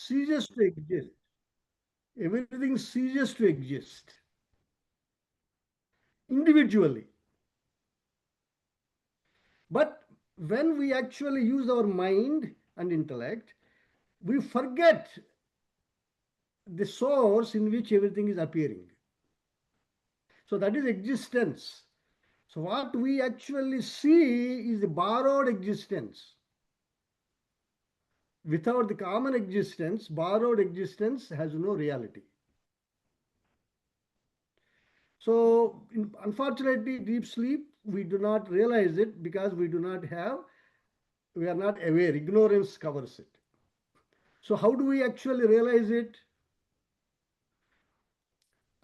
ceases to exist. Everything ceases to exist individually. But when we actually use our mind and intellect, we forget the source in which everything is appearing. So that is existence. So what we actually see is the borrowed existence. Without the common existence, borrowed existence has no reality. So unfortunately, deep sleep, we do not realize it because we are not aware. Ignorance covers it. So how do we actually realize it?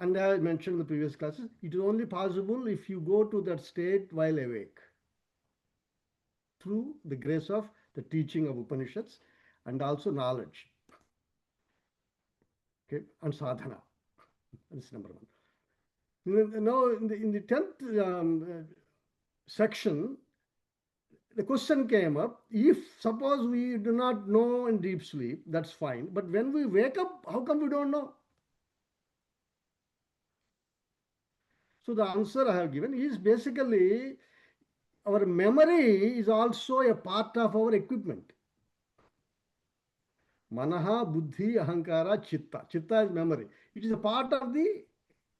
And I mentioned in the previous classes, it is only possible if you go to that state while awake through the grace of the teaching of Upanishads and also knowledge. Okay, and sadhana. That's number one. Now, in the 10th section, the question came up, if suppose we do not know in deep sleep, that's fine. But when we wake up, how come we don't know? So the answer I have given is basically our memory is also a part of our equipment. Manaha, Buddhi, Ahankara, Chitta. Chitta is memory. It is a part of the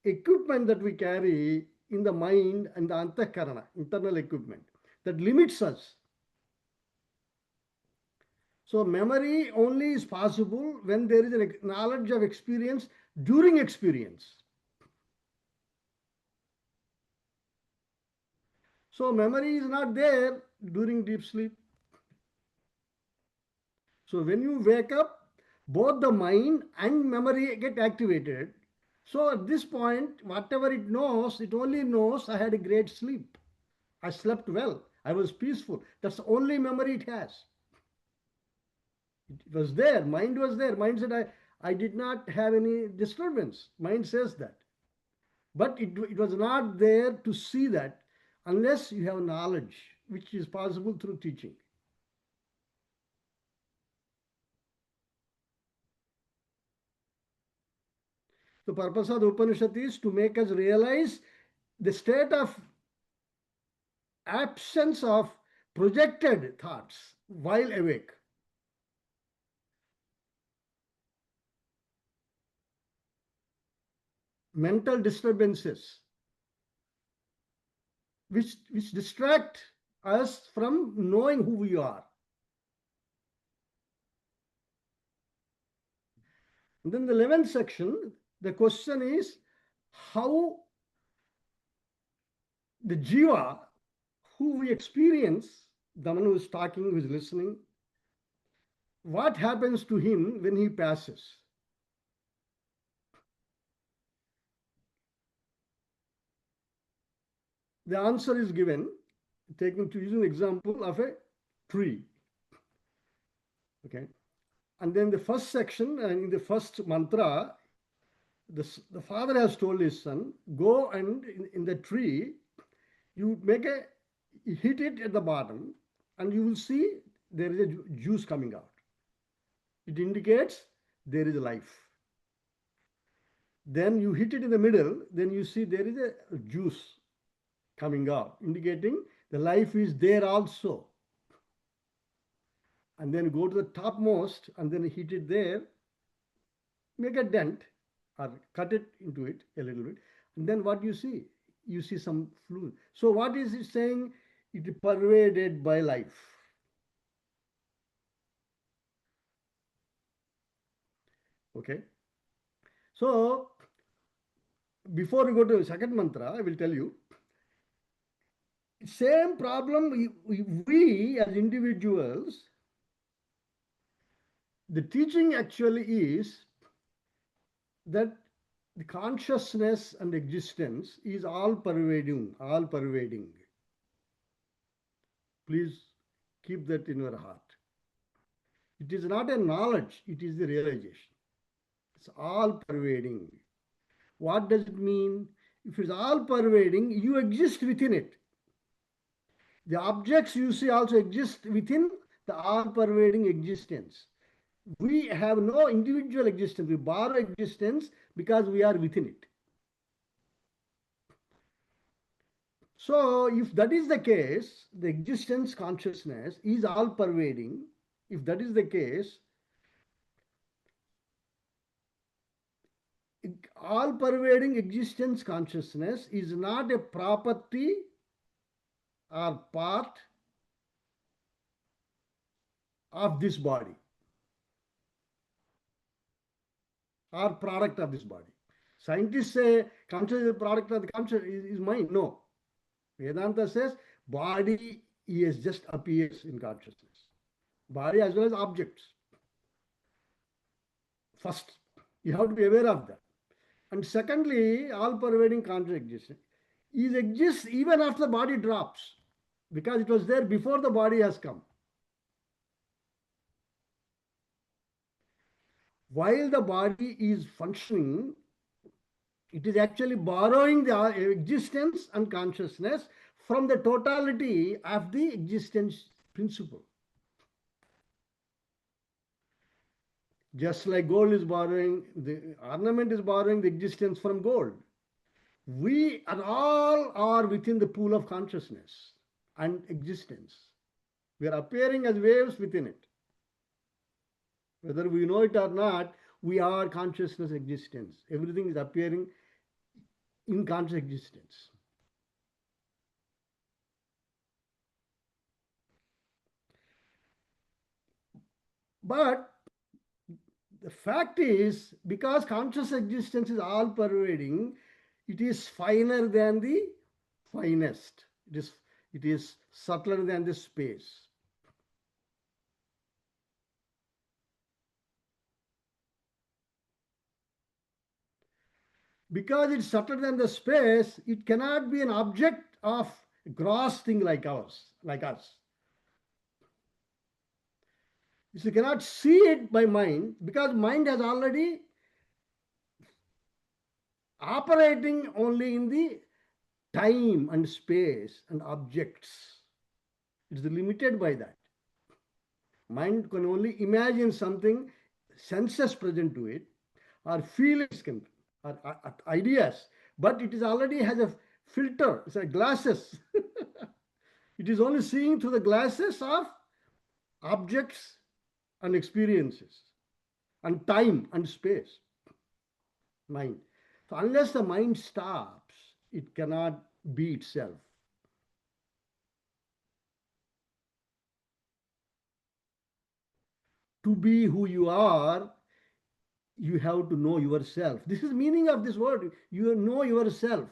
equipment that we carry in the mind and the antakarana, internal equipment, that limits us. So memory only is possible when there is a knowledge of experience during experience. So memory is not there during deep sleep. So when you wake up, both the mind and memory get activated. So at this point, whatever it knows, it only knows I had a great sleep. I slept well. I was peaceful. That's the only memory it has. It was there. Mind was there. Mind said, I did not have any disturbance. Mind says that. But it was not there to see that unless you have knowledge, which is possible through teaching. The purpose of the Upanishad is to make us realize the state of absence of projected thoughts while awake. Mental disturbances which distract us from knowing who we are. And then the 11th section, the question is how the jiva, who we experience, the one who is talking, who is listening, what happens to him when he passes? The answer is given, using the example of a tree. Okay. And then the first section, and in the first mantra, the father has told his son, go and in the tree, you hit it at the bottom, and you will see there is a juice coming out. It indicates there is life. Then you hit it in the middle, then you see there is a juice coming out, indicating the life is there also. And then go to the topmost and then hit it there, make a dent or cut it into it a little bit. And then what you see? You see some fluid. So what is it saying? It is pervaded by life. Okay. So before we go to the second mantra, I will tell you, same problem we as individuals, the teaching actually is that the consciousness and existence is all pervading. Please keep that in your heart. It is not a knowledge, it is the realization. It's all pervading. What does it mean? If it's all pervading, you exist within it. The objects you see also exist within the all pervading existence. We have no individual existence. We borrow existence because we are within it. So, if that is the case, the existence consciousness is all pervading. If that is the case, all pervading existence consciousness is not a property or part of this body or product of this body. Scientists say consciousness is a product of the conscious is mind. No. Vedanta says body is just appears in consciousness. Body as well as objects. First, you have to be aware of that. And secondly, all pervading conscious existence exists even after the body drops because it was there before the body has come. While the body is functioning, it is actually borrowing the existence and consciousness from the totality of the existence principle. Just like gold is borrowing, the ornament is borrowing the existence from gold. We are all within the pool of consciousness and existence. We are appearing as waves within it. Whether we know it or not, we are consciousness existence. Everything is appearing in conscious existence. But the fact is, because conscious existence is all pervading, it is finer than the finest. It is subtler than the space. Because it's subtler than the space, it cannot be an object of a gross thing like ours, like us. You cannot see it by mind because mind has already operating only in the time and space and objects. It is limited by that. Mind can only imagine something, senses present to it, or feelings can, or ideas, but it is already has a filter. It's like glasses. It is only seeing through the glasses of objects and experiences, and time and space. Mind. So unless the mind stops, it cannot be itself. To be who you are, you have to know yourself. This is meaning of this word. You know yourself.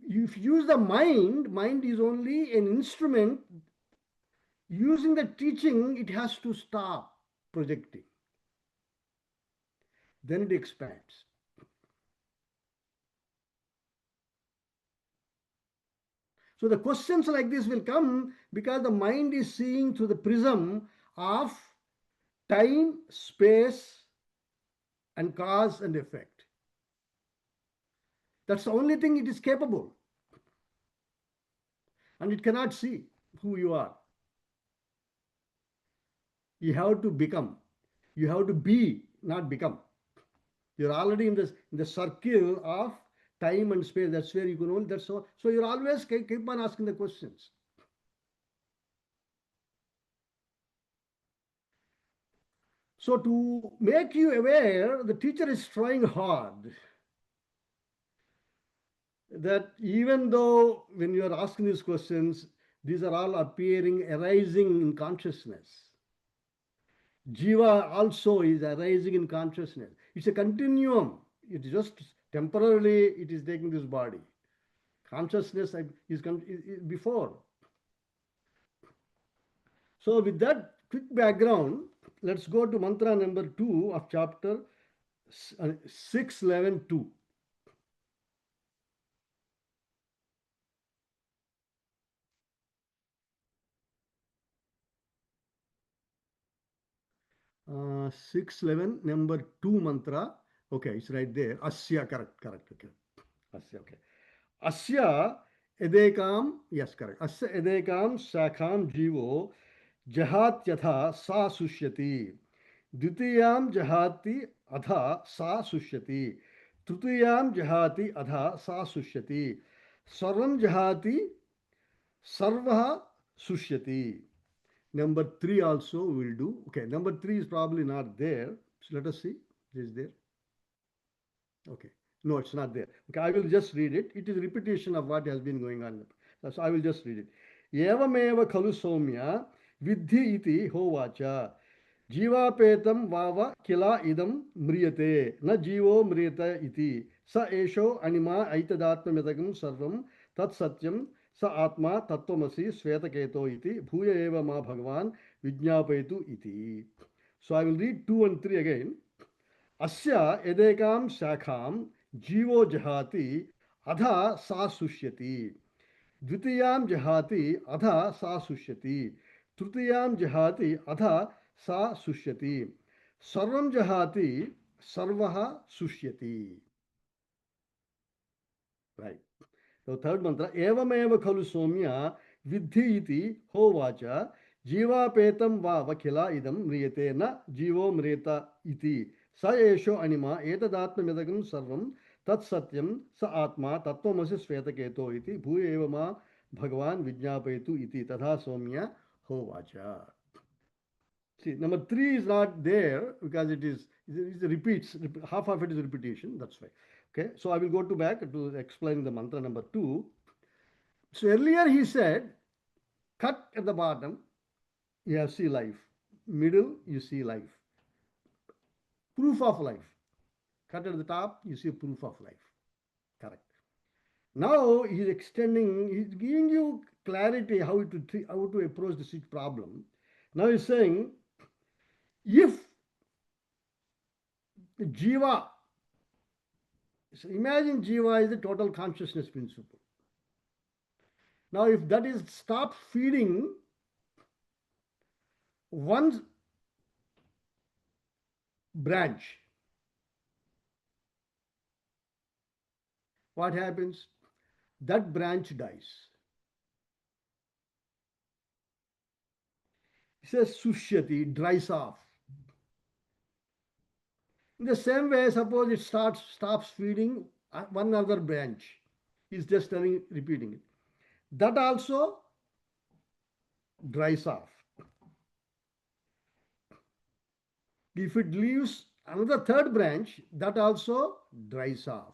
If you use the mind is only an instrument. Using the teaching, it has to stop projecting. Then it expands. So the questions like this will come because the mind is seeing through the prism of time, space, and cause and effect. That's the only thing it is capable. And it cannot see who you are. You have to become. You have to be, not become. You're already in the circle of time and space. That's where you can only, that's so. So you're always keep on asking the questions. So to make you aware, the teacher is trying hard that even though when you are asking these questions, these are all appearing, arising in consciousness. Jiva also is arising in consciousness. It's a continuum. It just temporarily it is taking this body. Consciousness is before. So with that quick background, let's go to mantra number 2 of chapter 6.11.2. Uh, 6.11, number 2 mantra. Okay, it's right there. Asya, correct. Okay. Asya, okay. Asya edekam, yes, correct. Asya edekam sakham jivo जहात्यथा सा सुष्यति, द्वितीयां जहाति अथा सा सुष्यति, तृतीयां जहाति अथा सा सुष्यति, सर्वं जहाति सर्वः सुष्यति. Number 3 also we will do. Okay, number 3 is probably not there. So let us see. Is there? Okay. No, it's not there. Okay, I will just read it. It is repetition of what has been going on. So I will just read it. Evameva khalu somya vidhi iti hovacha. Jivapetam vava kila idam mriyate. Na jivo mriyata iti. Sa esho anima aitadatma medagam sarvam tat satyam sa atma tattvamasi svetaketo iti bhuya eva ma bhagavan vijñapetu iti. So I will read 2 and 3 again. अस्य यदेकां शाखां जीवो जहाति अधा सा सुष्यति, द्वितीयां जहाति अधा सा सुष्यति, तृतीयां जहाति अधा सा सुष्यति, सर्वं जहाति सर्वः सुष्यति. Right. So third mantra, evameva khalu somya vidhi iti hovacha jivapetam va vakila idam mriyate na jivo mriyata iti sa esho anima etadatmamidagam sarvam tat satyam sa atma tattvamasi svetaketo iti bhuya eva ma bhagavan vijñapetu iti tadha somya hovacha. See, number 3 is not there because it repeats, half of it is repetition, that's why. Okay, so I will go to back to explain the mantra number 2. So earlier he said, cut at the bottom, you have see life. Middle, you see life. Proof of life. Cut at the top, you see proof of life. Correct. Now he's extending, he's giving you clarity how to approach this problem. Now he's saying, if the jiva, so imagine jiva is the total consciousness principle. Now if that is stop feeding one branch, what happens? That branch dies. It says sushyati, dries off. In the same way, suppose it stops feeding one other branch. He's just repeating it. That also dries off. If it leaves another third branch, that also dries off.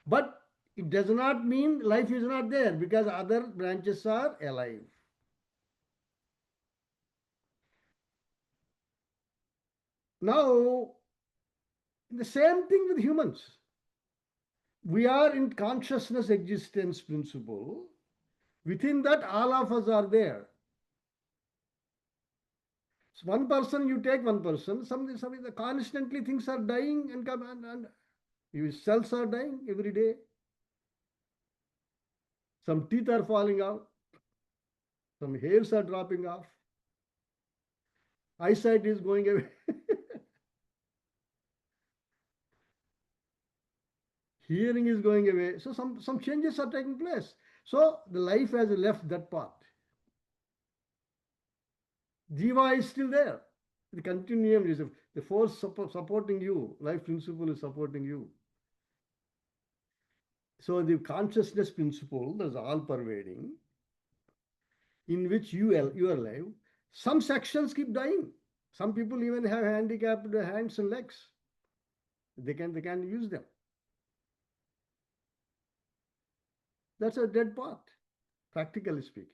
But it does not mean life is not there because other branches are alive. Now, the same thing with humans. We are in consciousness existence principle. Within that, all of us are there. So one person, you take one person, constantly things are dying and your cells are dying every day. Some teeth are falling out. Some hairs are dropping off. Eyesight is going away. Hearing is going away. So some changes are taking place. So the life has left that part. Jiva is still there. The continuum is the force supporting you. Life principle is supporting you. So the consciousness principle that is all pervading, in which you are alive. Some sections keep dying. Some people even have handicapped hands and legs. They can use them. That's a dead part, practically speaking.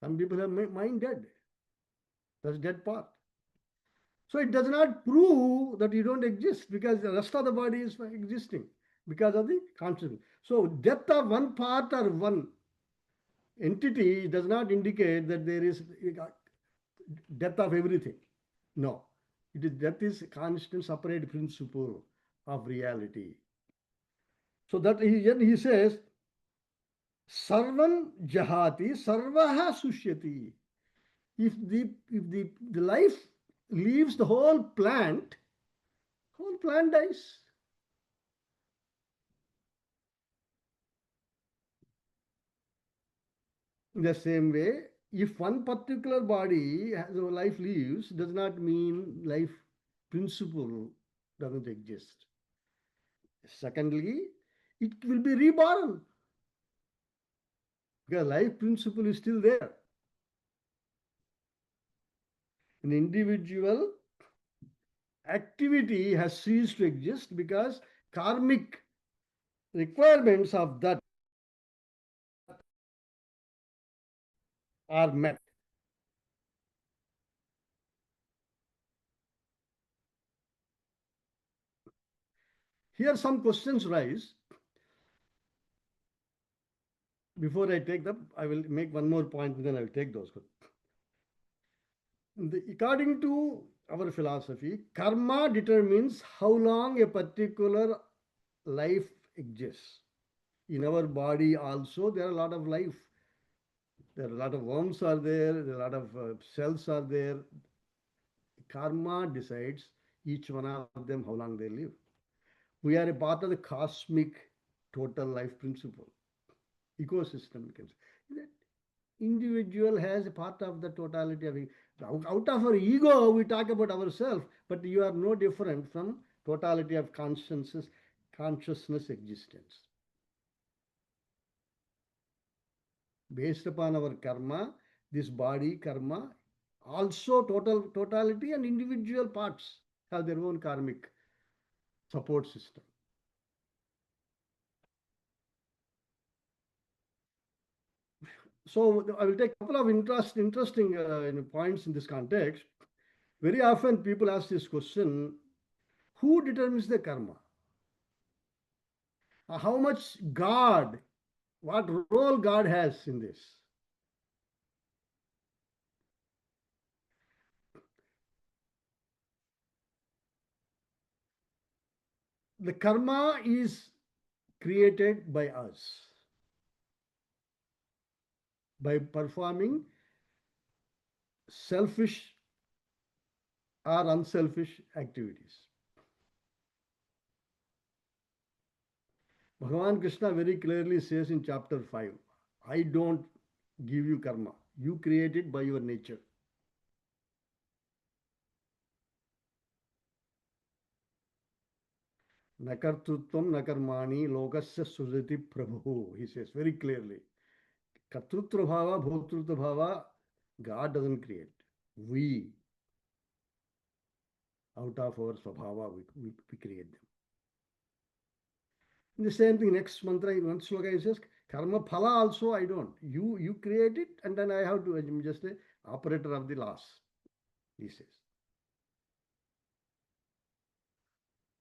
Some people have mind dead. That's dead part. So it does not prove that you don't exist because the rest of the body is existing because of the consciousness. So death of one part or one entity does not indicate that there is death of everything. No. Death is a constant separate principle of reality. So that he says, Sarvam jahati, sarvaha sushyati. If the life leaves the whole plant dies. In the same way, if one particular body has a life leaves, does not mean life principle doesn't exist. Secondly, it will be reborn because life principle is still there. An individual activity has ceased to exist because karmic requirements of that are met. Here some questions rise. Before I take them, I will make one more point and then I will take those. According to our philosophy, karma determines how long a particular life exists. In our body also, there are a lot of life. There are a lot of worms are there a lot of cells are there. Karma decides each one of them how long they live. We are a part of the cosmic total life principle, ecosystem, you can say. That individual has a part of the totality of it. Out of our ego, we talk about ourselves, but you are no different from totality of consciousness existence. Based upon our karma, this body karma, also totality and individual parts have their own karmic support system. So I will take a couple of interesting points in this context. Very often people ask this question: who determines the karma? How much God, what role God has in this? The karma is created by us by performing selfish or unselfish activities. Bhagavan Krishna very clearly says in chapter 5, I don't give you karma. You create it by your nature. Nakartrutvam nakarmani lokasya sujati prabhu. He says very clearly. Kartrutva bhava, bhotrutva bhava, God doesn't create. We, out of our svabhava, we create them. The same thing, next mantra, in one sloka, he says, karma phala also I don't. You create it and then I have to, I'm just a operator of the laws, he says.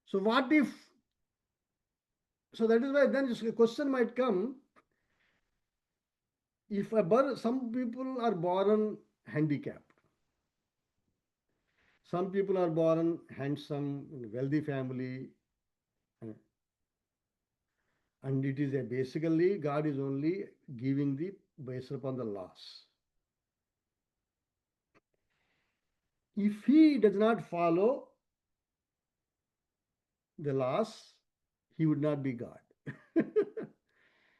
So what if, so that is why then a question might come, if some people are born handicapped, some people are born handsome, wealthy family, and it is basically God is only giving the based upon the laws. If he does not follow the laws, he would not be God.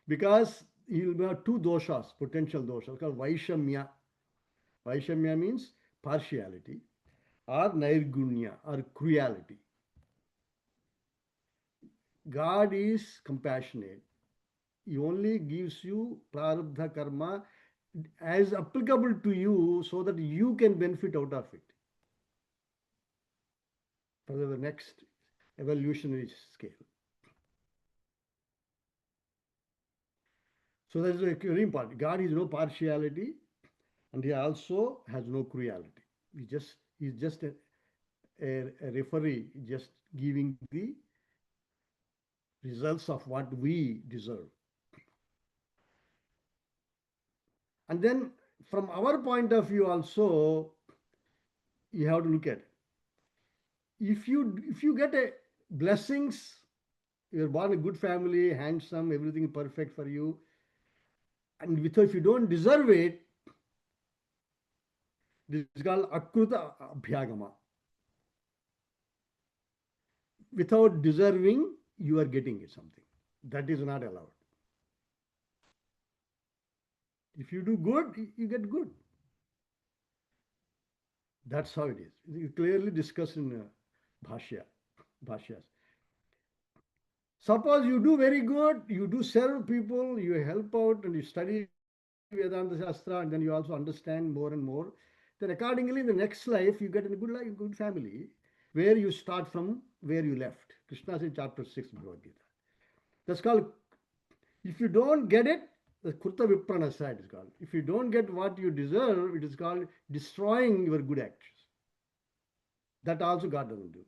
Because he will have two doshas, potential doshas, called Vaishamya. Vaishamya means partiality, or Nairgunya, or cruelty. God is compassionate. He only gives you prarabdha karma as applicable to you so that you can benefit out of it for the next evolutionary scale. So that is very important. God has no partiality and he also has no cruelty. He's just a referee, just giving the results of what we deserve. And then from our point of view also, you have to look at it. If you get a blessings, you're born a good family, handsome, everything perfect for you, and if you don't deserve it, this is called akruta abhyagama. Without deserving, you are getting it something. That is not allowed. If you do good, you get good. That's how it is. It's clearly discussed in Bhashyas. Suppose you do very good, you do serve people, you help out, and you study Vedanta Shastra, and then you also understand more and more. Then, accordingly, in the next life, you get a good life, good family, where you start from where you left. Krishna says in chapter 6, Bhagavad Gita. That's called, if you don't get it, the Kurta Vipranasa it is called. If you don't get what you deserve, it is called destroying your good actions. That also God doesn't do.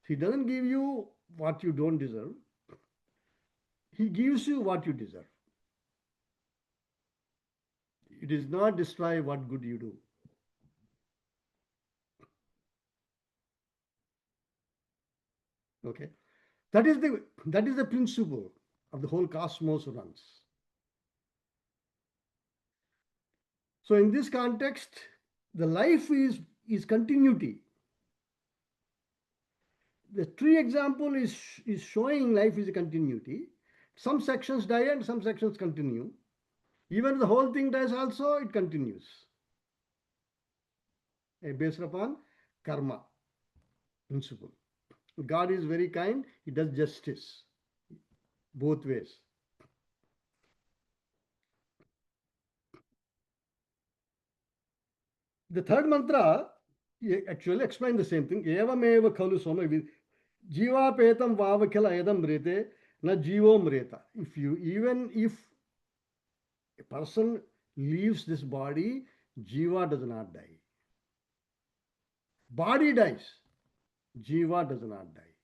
He doesn't give you what you don't deserve. He gives you what you deserve. It is not destroy what good you do. Okay. That is the principle of the whole cosmos runs. So in this context, the life is continuity. The tree example is showing life is a continuity. Some sections die and some sections continue. Even the whole thing dies also, it continues. Based upon karma principle. God is very kind, He does justice both ways. The third mantra actually explains the same thing. Evameva khalu soma jiva petam vavakila edam mrete na jivo mreta. Even if a person leaves this body, jiva does not die. Body dies, jiva does not die.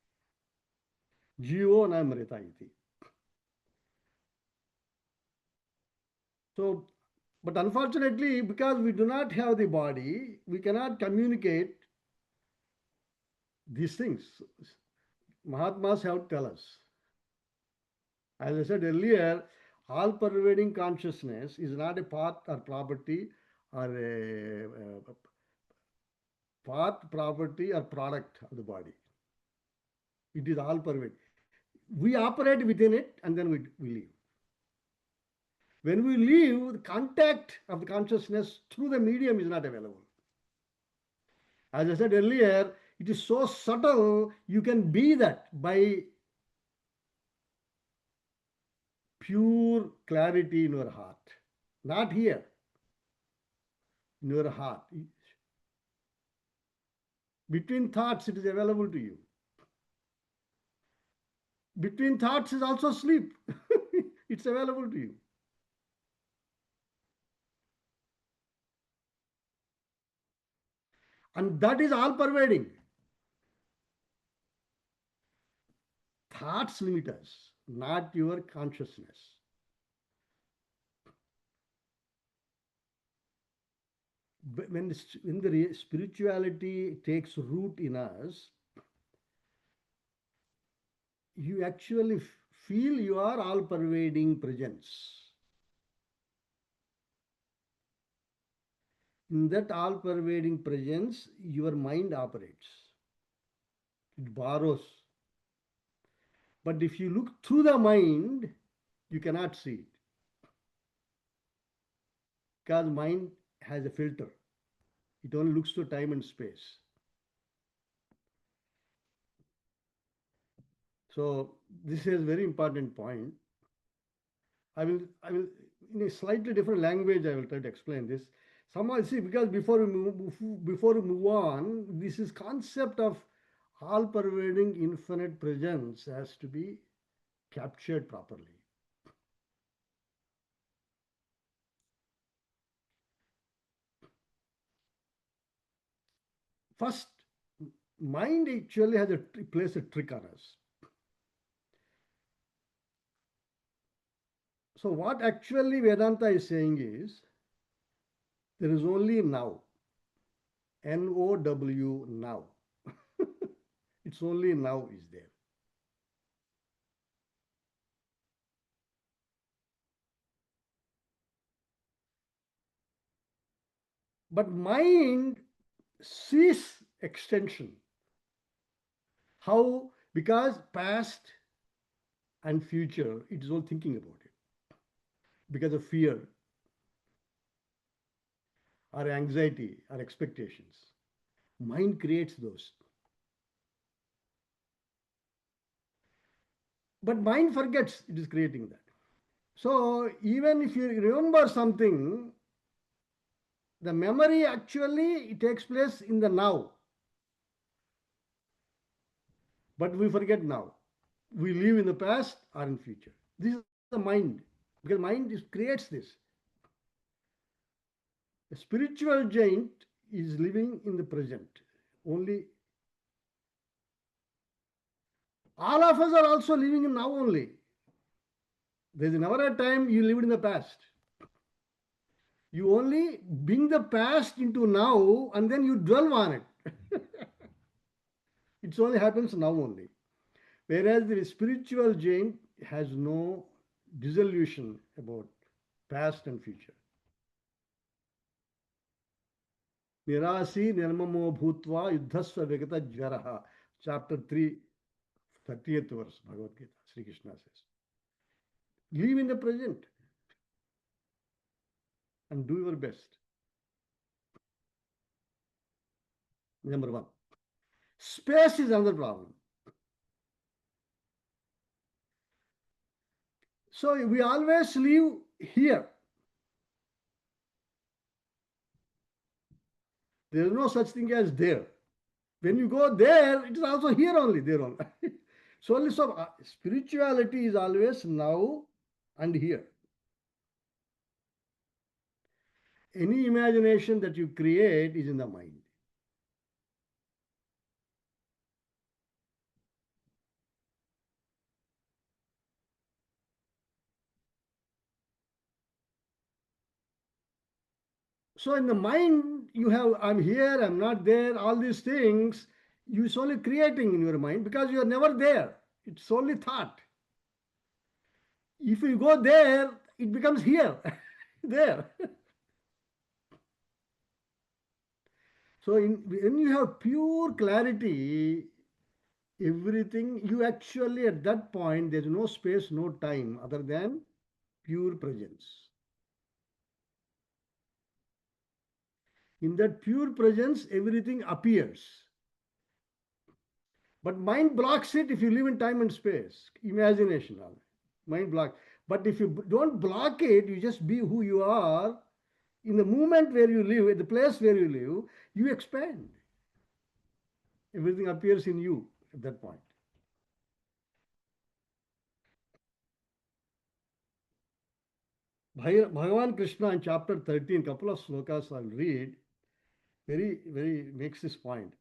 Jivo na mreta iti. So, but unfortunately, because we do not have the body, we cannot communicate these things. Mahatmas have to tell us. As I said earlier, all pervading consciousness is not a part or property or a part, property, or product of the body. It is all pervading. We operate within it and then we leave. When we leave, the contact of the consciousness through the medium is not available. As I said earlier, it is so subtle, you can be that by pure clarity in your heart. Not here, in your heart. Between thoughts, it is available to you. Between thoughts is also sleep. It's available to you. And that is all pervading. Thoughts limit us, not your consciousness. When the spirituality takes root in us, you actually feel you are all pervading presence. In that all pervading presence, your mind operates, it borrows. But if you look through the mind, you cannot see it. Because mind has a filter, it only looks to time and space. So this is a very important point. I will in a slightly different language, I will try to explain this. Somehow, see, because before we move on, this is concept of all pervading infinite presence has to be captured properly. First, mind actually plays a trick on us. So what actually Vedanta is saying is there is only now. Now. Now. It's only now is there. But mind sees extension. How? Because past and future, it is all thinking about it. Because of fear. or anxiety or expectations. Mind creates those. But mind forgets it is creating that. So even if you remember something, the memory actually it takes place in the now. But we forget now. We live in the past or in future. This is the mind. Because mind creates this. A spiritual giant is living in the present. Only all of us are also living in now only. There is never a time you lived in the past. You only bring the past into now and then you dwell on it. It only happens now only. Whereas the spiritual giant has no dissolution about past and future. Nirasi nirmamo bhutva yuddhasva vegata jvaraha. Chapter 3, 30th verse, Bhagavad Gita. Sri Krishna says, live in the present and do your best. Number one. Space is another problem. So we always live here. There is no such thing as there. When you go there, it is also here only, there only. So spirituality is always now and here. Any imagination that you create is in the mind. So in the mind, you have, I'm here, I'm not there, all these things, you're solely creating in your mind because you are never there. It's only thought. If you go there, it becomes here, there. So when you have pure clarity, everything, you actually at that point, there's no space, no time other than pure presence. In that pure presence, everything appears. But mind blocks it if you live in time and space, imagination. Mind blocks. But if you don't block it, you just be who you are. In the moment where you live, at the place where you live, you expand. Everything appears in you at that point. Bhagavan Krishna in chapter 13, couple of slokas I'll read, very makes this point.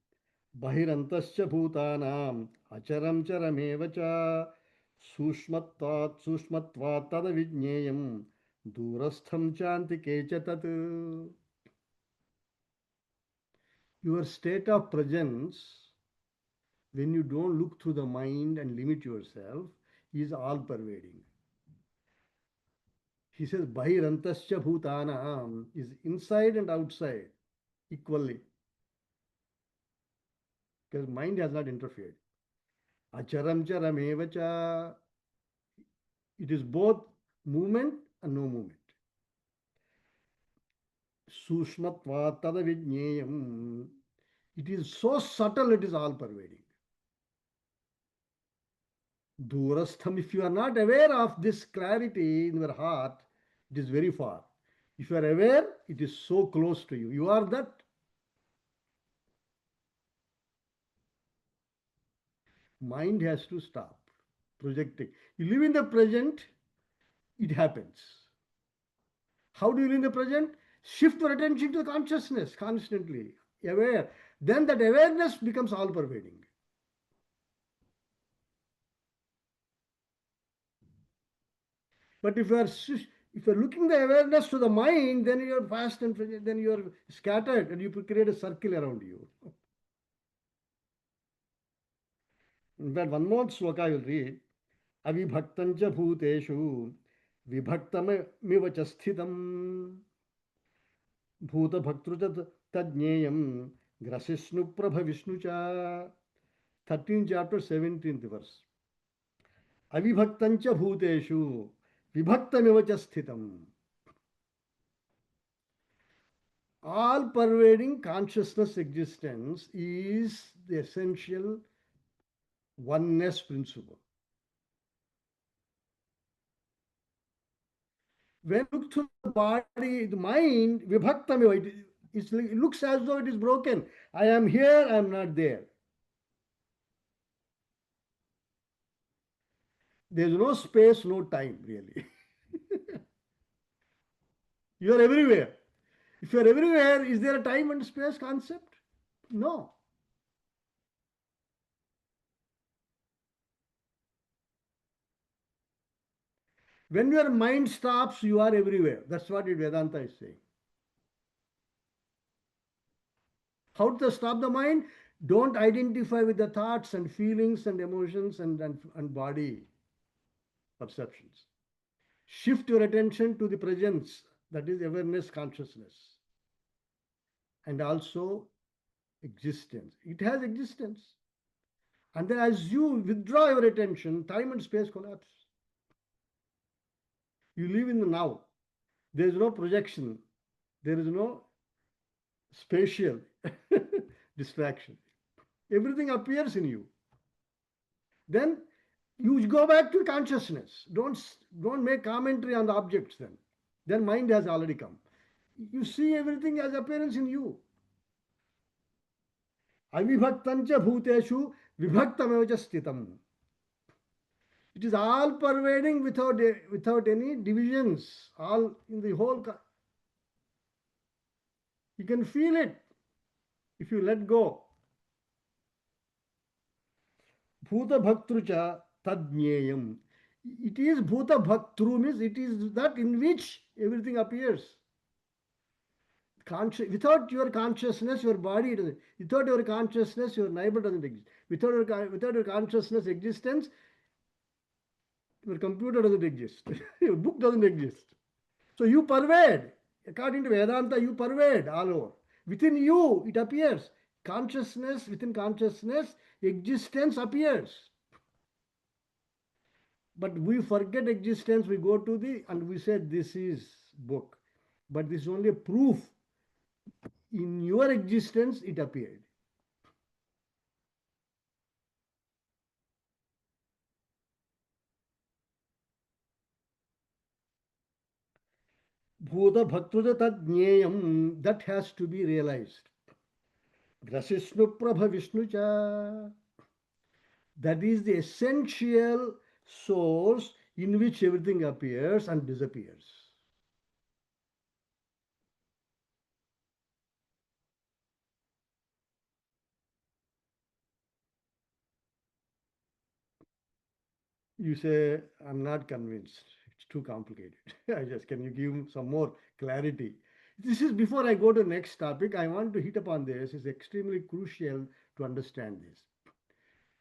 बहिरन्तश्च भूतानाम् अचरं चरमेव च सूक्ष्मत्वात् तदविज्ञेयं दूरस्थं चान्तिके च तत्. Your state of presence, when you don't look through the mind and limit yourself, is all pervading. He says bahirantascha bhutanam is inside and outside equally, because mind has not interfered. Acharam charam evacha, it is both movement and no movement. Sushmatva tadavidnyayam, it is so subtle, it is all pervading. Durastham, if you are not aware of this clarity in your heart, it is very far. If you are aware, it is so close to you. You are that. Mind has to stop projecting. You live in the present, it happens. How do you live in the present? Shift your attention to consciousness constantly, aware. Then that awareness becomes all pervading. But if you are looking the awareness to the mind, then you are fast and then you are scattered and you create a circle around you. In fact, one more sloka I will read. Avibhaktancha bhuteshu vibhaktamiva cha sthitam bhuta bhaktrucha tadnyayam grasishnu prabha vishnu cha. 13th chapter, 17th verse. Avibhaktancha bhuteshu vibhaktamiva cha sthitam. All pervading consciousness existence is the essential oneness principle. When you look through the body, the mind, vibhaktam, it looks as though it is broken. I am here, I am not there. There is no space, no time, really. You are everywhere. If you are everywhere, is there a time and space concept? No. When your mind stops, you are everywhere. That's what Vedanta is saying. How to stop the mind? Don't identify with the thoughts and feelings and emotions and body perceptions. Shift your attention to the presence, that is awareness, consciousness, and also existence. It has existence. And then as you withdraw your attention, time and space collapse. You live in the now. There is no projection. There is no spatial distraction. Everything appears in you. Then you go back to consciousness. Don't make commentary on the objects then. Then mind has already come. You see everything as appearance in you. Avibhaktancha bhuteshu vibhaktamevacha stitam. It is all pervading without any divisions. All in the whole. You can feel it if you let go. Bhuta bhaktrucha tadnyayam. It is bhuta bhaktru means it is that in which everything appears. Without your consciousness, your body doesn't. Without your consciousness, your neighbor doesn't exist. Without your consciousness existence, your computer doesn't exist. Your book doesn't exist. So you pervade. According to Vedanta, you pervade all over. Within you, it appears. Consciousness, within consciousness, existence appears. But we forget existence, we go to and we say this is book. But this is only a proof. In your existence, it appeared. Bhuta bhaktuja tad jneyam, that has to be realized. Grasishnu prabha Vishnu cha. That is the essential source in which everything appears and disappears. You say, I'm not convinced. It's too complicated. Can you give some more clarity? This is before I go to the next topic. I want to hit upon this. It's extremely crucial to understand this.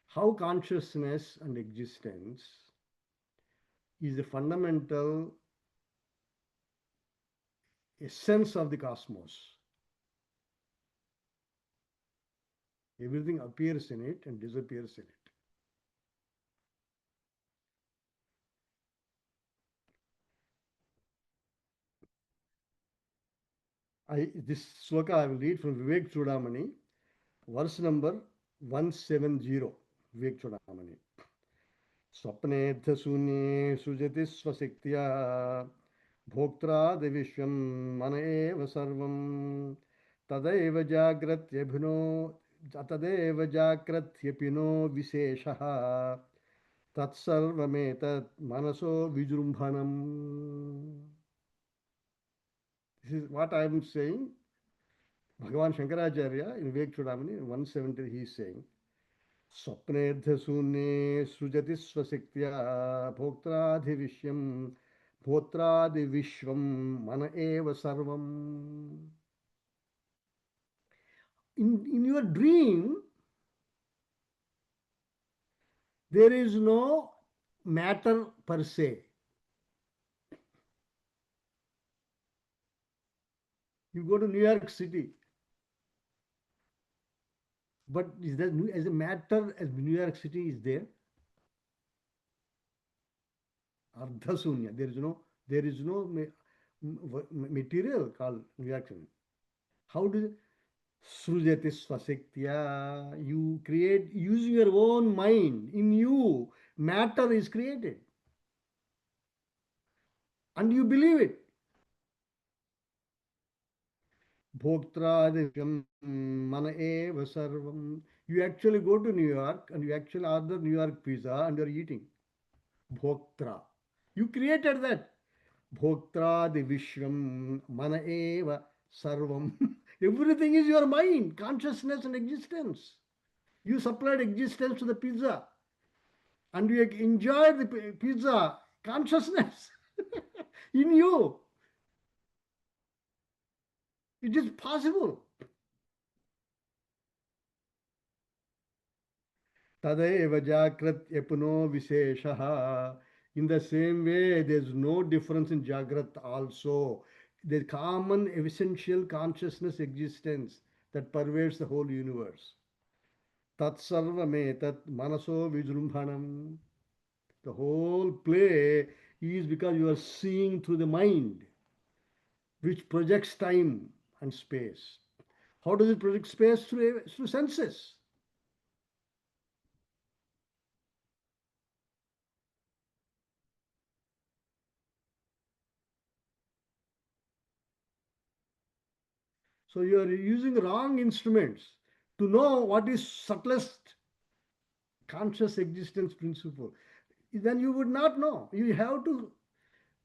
How consciousness and existence is the fundamental essence of the cosmos. Everything appears in it and disappears in it. This sloka I will read from Vivek Chudamani, verse number 170. Vivek Chudamani. Swapnedhasune sujati swasiktya bhoktraदिविश्वं मन एव सर्वं तदैव जाग्रत्यपिनो विशेषः तत्सर्वमेतत् मनसो विजृम्भणम्. This is what I am saying. Bhagavan Shankaracharya in Vivek Chudamani 170 he is saying Swapnedhasune sujati swasiktya bhoktraधिविश्वं bhotraधिविश्वं mana eva sarvam. In your dream, there is no matter per se. You go to New York City, but is that as a matter as New York City is there? Ardhasunya. There is no material called New York City. How do Srujati Swasektya? You create using your own mind. In you, matter is created. And you believe it. Bhoktra Divyam Mana Eva Sarvam. You actually go to New York and you actually order New York pizza and you're eating. Bhoktra. You created that. Bhoktra Vishwam Mana Eva Sarvam. Everything is your mind, consciousness, and existence. You supplied existence to the pizza and you enjoyed the pizza consciousness in you. It is possible. Tadeva Jakrat Epuno Visheshaha. In the same way, there's no difference in Jagrat also. The common essential consciousness existence that pervades the whole universe. Tat sarvame tat manaso vijrumbhanam. The whole play is because you are seeing through the mind, which projects time and space. How does it project space? Through senses. So you are using wrong instruments to know what is subtlest conscious existence principle. Then you would not know. You have to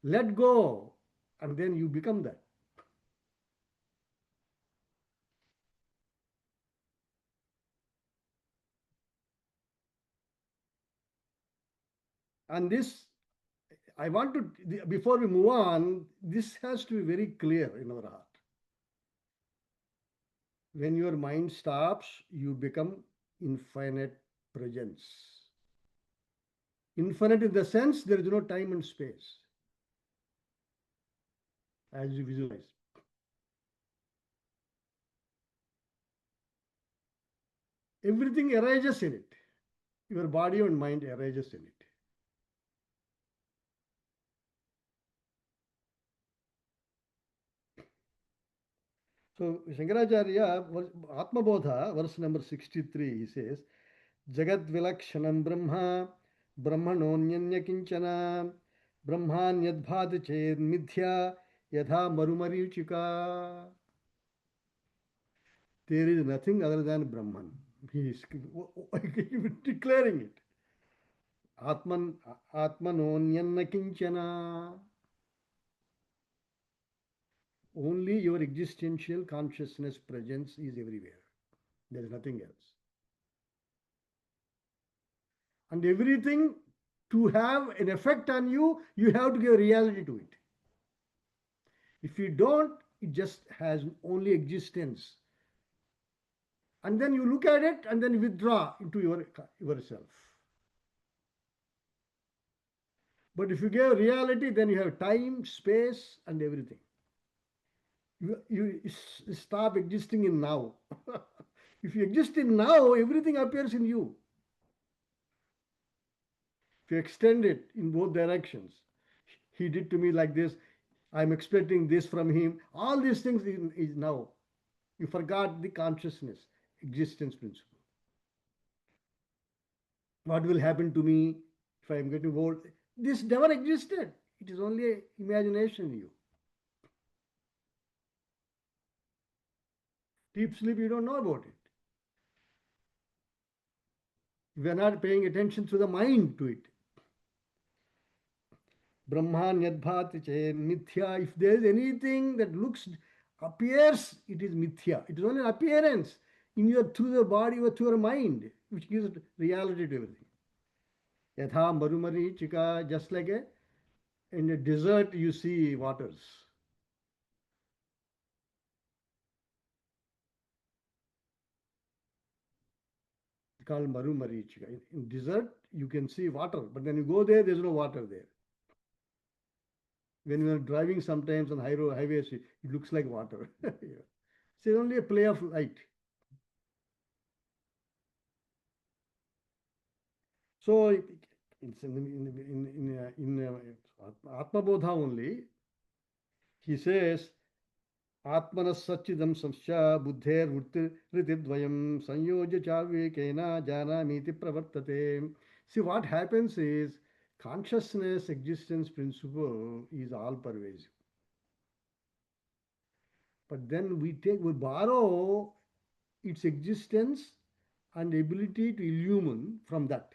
let go and then you become that. And this, I want to, before we move on, this has to be very clear in our heart. When your mind stops, you become infinite presence. Infinite in the sense there is no time and space as you visualize. Everything arises in it. Your body and mind arises in it. So Shankaracharya, Atma Bodha, verse number 63, he says, Jagat Vilakshanam Brahma, Brahmanonyanya Kinchana, Brahmanyadbhati Ched Mithya, Yadha Marumarichika. There is nothing other than Brahman. He is declaring it. Atman Atmanonyanna Kinchana. Only your existential consciousness presence is everywhere. There is nothing else. And everything to have an effect on you, you have to give reality to it. If you don't, it just has only existence. And then you look at it and then withdraw into yourself. But if you give reality, then you have time, space, and everything. You stop existing in now. If you exist in now, everything appears in you. If you extend it in both directions, he did to me like this, I'm expecting this from him. All these things is now. You forgot the consciousness, existence principle. What will happen to me if I am getting old? This never existed. It is only imagination in you. Deep sleep, you don't know about it. We are not paying attention to the mind to it. Brahman yadbhati che mithya. If there is anything that looks, appears, it is mithya. It is only an appearance in your through the body or through your mind, which gives reality to everything. Yatha marumari chika, just like in a desert you see waters. It's called marumari chika. In desert you can see water, but when you go there, there's no water there. When you are driving sometimes on highways, it looks like water. It's only a play of light. So it's in Atma Bodha only, he says, Atmanas Satchidam Samsya Buddher Ritidvayam Sanyojya Chavekena Jana Miti Pravartate. See, what happens is consciousness existence principle is all pervasive. But then we borrow its existence and ability to illumine from that.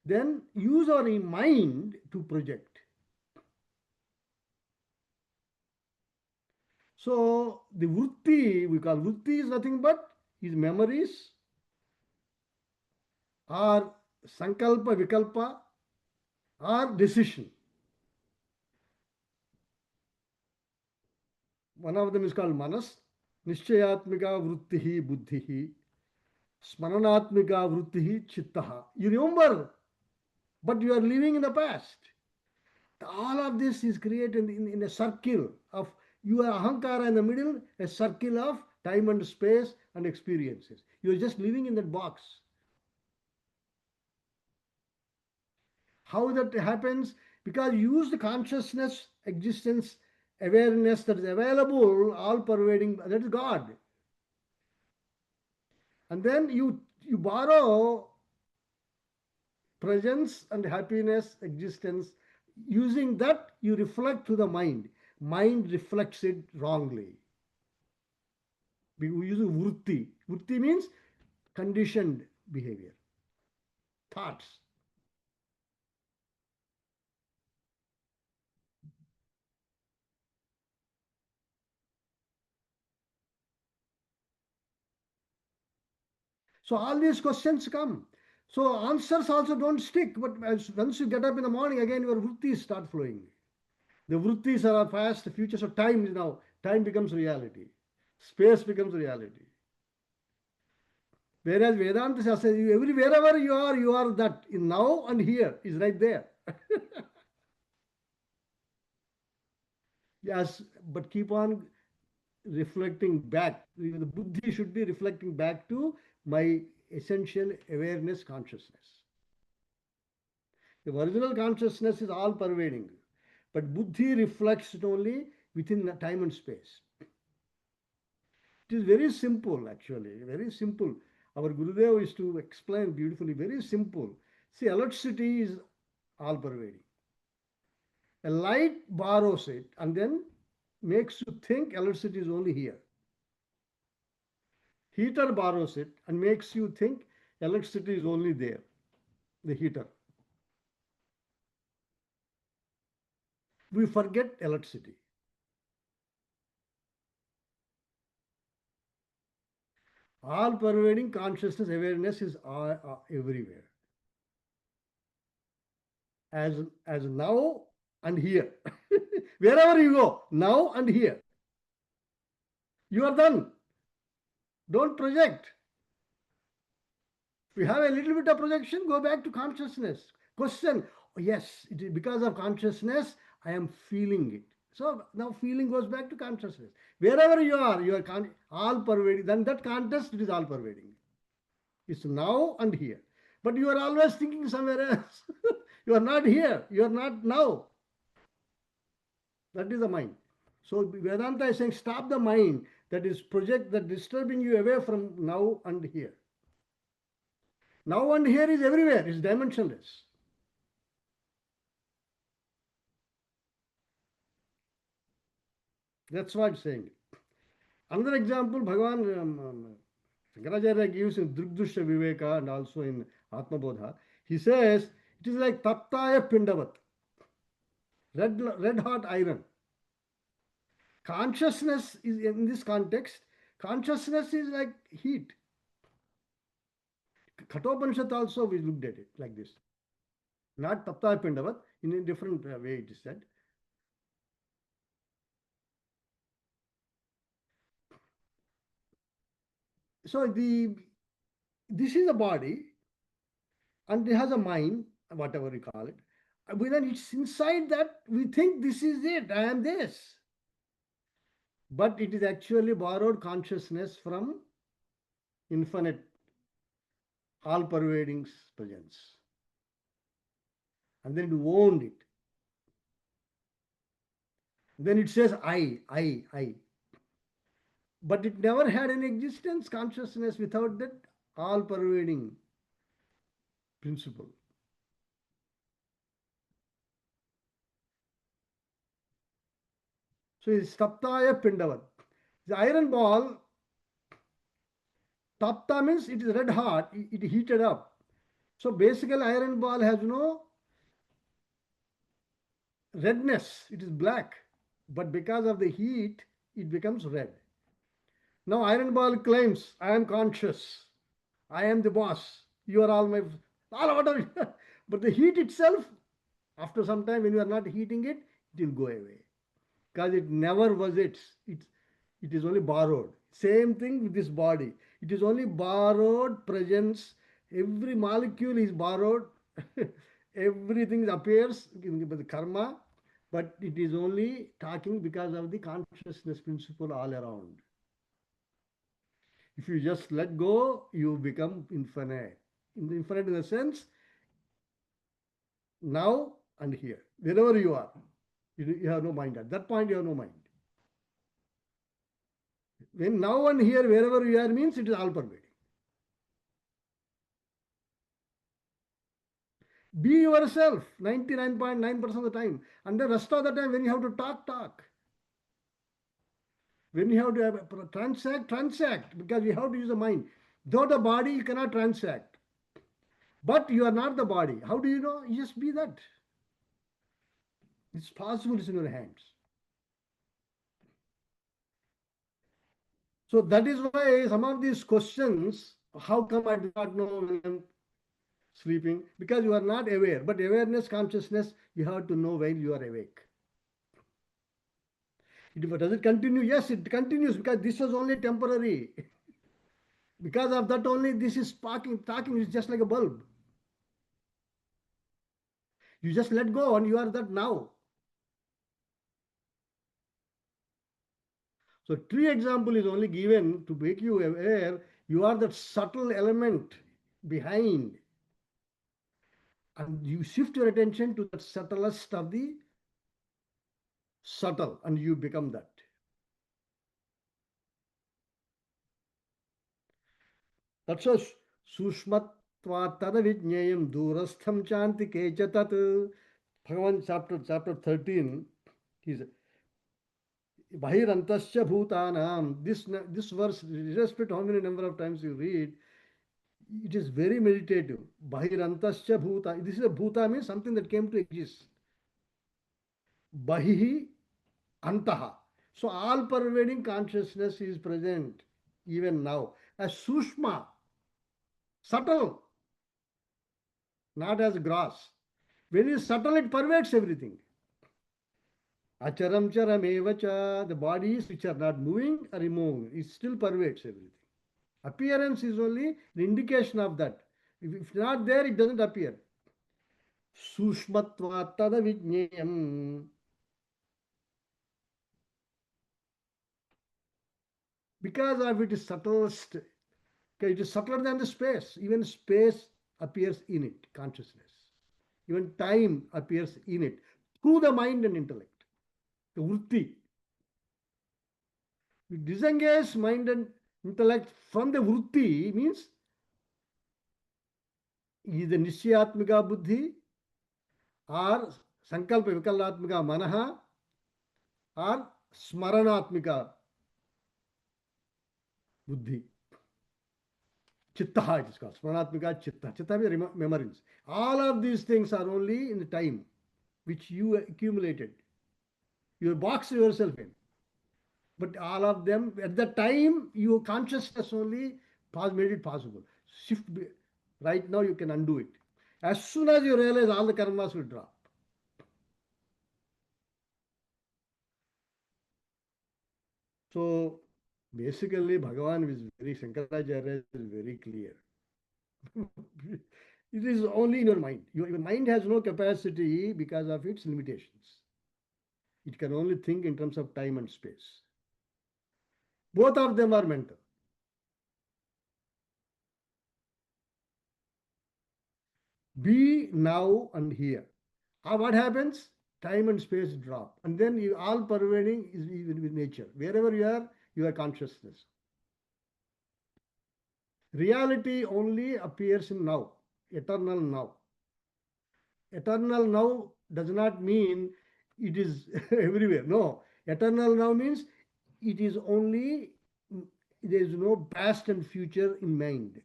Then use our mind to project. So the vritti, we call vritti is nothing but his memories or sankalpa, vikalpa or decision. One of them is called manas, nishchayatmika vrittihi buddhihi, smaranatmika vrittihi chittaha. You remember, but you are living in the past. All of this is created in a circle of your ahankara in the middle, a circle of time and space and experiences. You are just living in that box. How that happens? Because you use the consciousness, existence, awareness that is available, all pervading, that is God. And then you borrow presence and happiness, existence. Using that, you reflect to the mind. Mind reflects it wrongly. We use vritti. Vritti means conditioned behavior, thoughts. So all these questions come. So answers also don't stick, but once you get up in the morning, again your vrittis start flowing. The vrittis are past, future, so time is now. Time becomes reality. Space becomes reality. Whereas Vedanta says, wherever you are that. In now and here is right there. Yes, but keep on reflecting back. The buddhi should be reflecting back to my essential awareness consciousness. The original consciousness is all pervading, but buddhi reflects it only within the time and space. It is very simple, actually, very simple. Our Gurudev is to explain beautifully, very simple. See, electricity is all pervading. A light borrows it and then makes you think electricity is only here. Heater borrows it and makes you think electricity is only there, the heater. We forget electricity. All pervading consciousness awareness is everywhere. As now and here. Wherever you go, now and here. You are done. Don't project. If you have a little bit of projection, go back to consciousness. Question, oh, yes, it is because of consciousness, I am feeling it. So now feeling goes back to consciousness. Wherever you are all pervading. Then that context, it is all pervading. It's now and here. But you are always thinking somewhere else. You are not here. You are not now. That is the mind. So Vedanta is saying stop the mind that is disturbing you away from now and here. Now and here is everywhere. It's dimensionless. That's what I'm saying. Another example, Bhagavan Shankaracharya gives in Drigdusha Viveka and also in Atma Bodha. He says it is like Taptaya Pindavat, red hot iron. Consciousness is in this context, consciousness is like heat. Kathopanishad also we looked at it like this. Not Taptaya Pindavat, in a different way it is said. So this is a body and it has a mind, whatever we call it. Then it's inside that we think this is it, I am this. But it is actually borrowed consciousness from infinite, all pervading presence. And then it owned it. Then it says I. But it never had any existence, consciousness, without that all pervading principle. So it's Taptaya Pindavat. The iron ball, Tapta means it is red hot, it heated up. So basically, iron ball has no redness, it is black. But because of the heat, it becomes red. Now, iron ball claims, I am conscious, I am the boss, you are all my, all whatever. But the heat itself, after some time, when you are not heating it, it will go away. Because it never was it is only borrowed. Same thing with this body. It is only borrowed presence. Every molecule is borrowed. Everything appears in the karma, but it is only talking because of the consciousness principle all around. If you just let go, you become infinite. In the infinite in the sense, now and here, wherever you are, you have no mind. At that point, you have no mind. When now and here, wherever you are, means it is all pervading. Be yourself 99.9% of the time. And the rest of the time, when you have to talk, talk. When you have to transact, transact. Because you have to use the mind. Though the body, you cannot transact. But you are not the body. How do you know? You just be that. It's possible, it's in your hands. So that is why some of these questions, how come I do not know when I'm sleeping? Because you are not aware. But awareness, consciousness, you have to know when you are awake. Does it continue? Yes, it continues because this was only temporary. Because of that only this is sparking, talking is just like a bulb. You just let go and you are that now. So tree example is only given to make you aware you are that subtle element behind. And you shift your attention to the subtlest of the subtle and you become that. That's a sushmatva tadavijnayam durastham chanti kechatat. Bhagavan chapter 13, he's Bahirantasya bhutanam. This verse, irrespective how many number of times you read, it is very meditative. Bahirantasya bhuta. This is a bhuta means something that came to exist. Bahihi antaha. So all pervading consciousness is present even now as sushma, subtle, not as gross. When it is subtle, it pervades everything. Acharam charam evacha, the bodies which are not moving or immoving, it still pervades everything. Appearance is only the indication of that. If not there, it doesn't appear. Sushmatva tada vijnayam. Because of it is subtlest, okay, it is subtler than the space. Even space appears in it, consciousness. Even time appears in it through the mind and intellect. The vritti. You disengage mind and intellect from the vritti means either nisyatmika buddhi or sankalpa vikalatmika manaha or smaranatmika buddhi. Chitta, it is called. Smaranatmika chitta. Chitta means memories. All of these things are only in the time which you accumulated. You box yourself in. But all of them, at the time, your consciousness only made it possible. Shift. Right now, you can undo it. As soon as you realize, all the karmas will drop. So, basically, Bhagavan is very, Shankaracharya is very clear. It is only in your mind. Your mind has no capacity because of its limitations. It can only think in terms of time and space. Both of them are mental. Be now and here. What happens? Time and space drop. And then you all pervading is even with nature. Wherever you are, your consciousness. Reality only appears in now, eternal now. Eternal now does not mean it is everywhere. No, eternal now means it is only, there is no past and future in mind.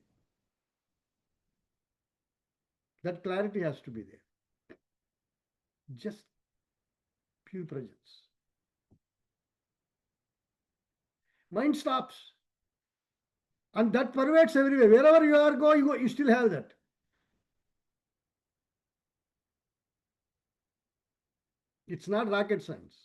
That clarity has to be there. Just pure presence. Mind stops. And that pervades everywhere. Wherever you are going, you still have that. It's not rocket science.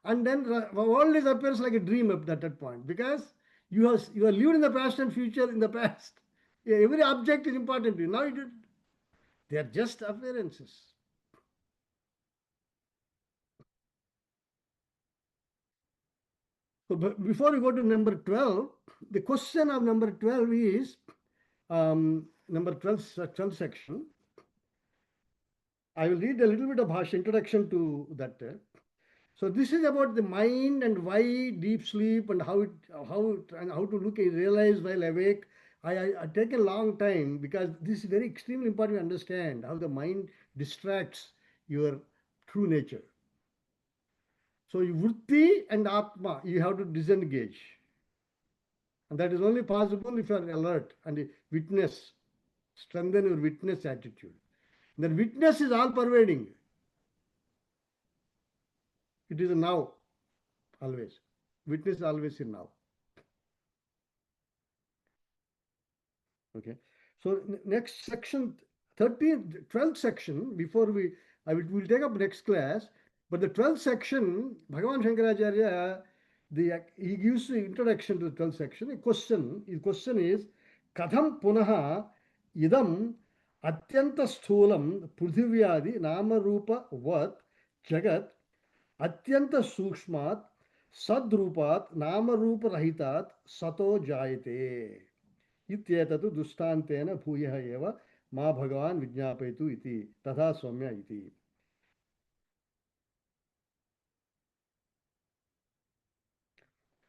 And then the world is appears like a dream at that point, because you are lived in the past and future in the past. Yeah, every object is important to you. Now they are just appearances. So before we go to number 12, the question of number 12 is number 12 section. I will read a little bit of Bhasha introduction to that. So this is about the mind and why deep sleep and how to look and realize while awake. I take a long time, because this is very extremely important to understand how the mind distracts your true nature. So vritti and atma, you have to disengage. And that is only possible if you are alert and witness, strengthen your witness attitude. The witness is all pervading. It is now, always. Witness always in now. Okay. So next section, 12th section, before we'll take up next class, but the 12th section, Bhagavan Shankaracharya, he gives the introduction to the 12th section. His question is, Katham punaha idam atyanta sthulam pruthivyadi nama rupa vat jagat atyanta sukshmat sadrupat nama rupa rahitat sato jayate. इत्येतत् दुष्टान्तेन भूयः एव मा भगवान् विज्ञापयतु इति तथा सौम्य इति.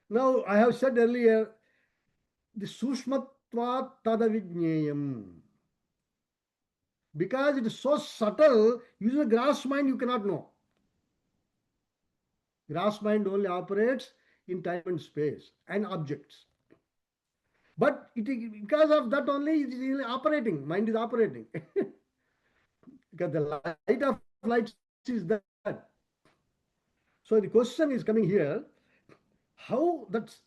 Now I have said earlier, the sushmatvat tadavijneyam, because it is so subtle. Using a gross mind you cannot know. Gross mind only operates in time and space and objects. But because of that only it is operating. Mind is operating. Because the light of lights is that. So the question is coming here, how that's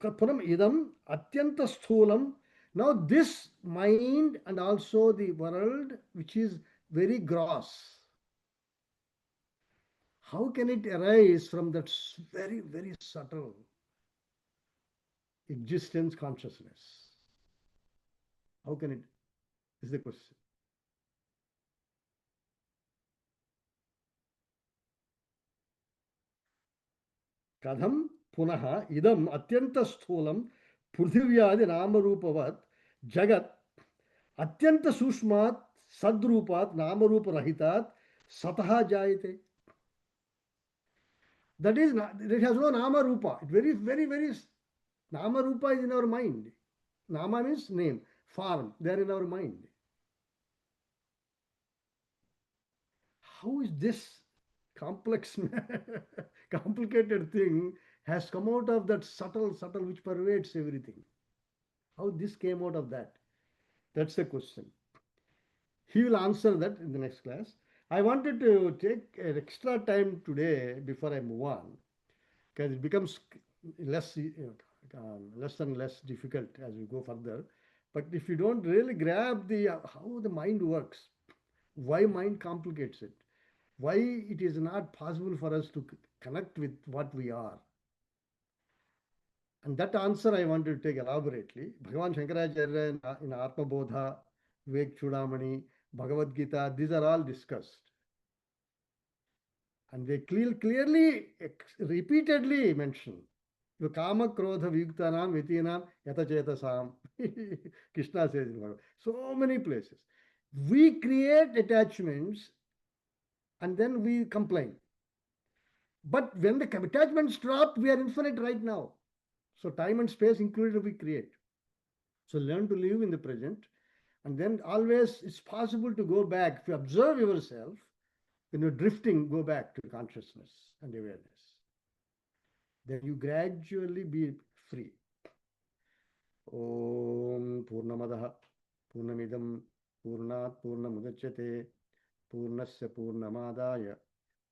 Punam idam atyanta sthulam. Now this mind and also the world, which is very gross, how can it arise from that very, very subtle existence consciousness? How can it, is the question. Kadham punaha idam atyanta sthulam pruthivyadi namarupavat jagat atyanta sushmat sadrupat namarupa rahitat sataha jayate. That is, it has no nama rupa. It very, very, very, nama rupa is in our mind. Nama means name, form. They are in our mind. How is this complex, complicated thing has come out of that subtle, which pervades everything? How this came out of that? That's the question. He will answer that in the next class. I wanted to take an extra time today before I move on, because it becomes less less and less difficult as we go further. But if you don't really grab the how the mind works, why mind complicates it, why it is not possible for us to connect with what we are, and that answer I want to take elaborately. Bhagavan Shankaracharya in Atma Bodha, Vivek Chudamani, Bhagavad Gita, these are all discussed. And they clearly, repeatedly mention the Kama Krodha Vyuktanam Vitinam Yatachetasam. Krishna says in Bhagavad. So many places. We create attachments and then we complain. But when the attachments drop, we are infinite right now. So time and space included, we create. So learn to live in the present. And then always it's possible to go back. If you observe yourself, when you're drifting, go back to consciousness and awareness. Then you gradually be free. Om Purnamadaha Purnamidam Purnat Purnamudachyate Purnasya Purnamadaya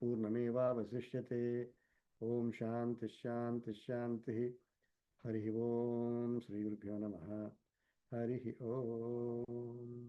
Purnameva Vasishyate Om Shanti Shanti Shanti Hari Om Sri Gurubhyo Namaha Hari Om.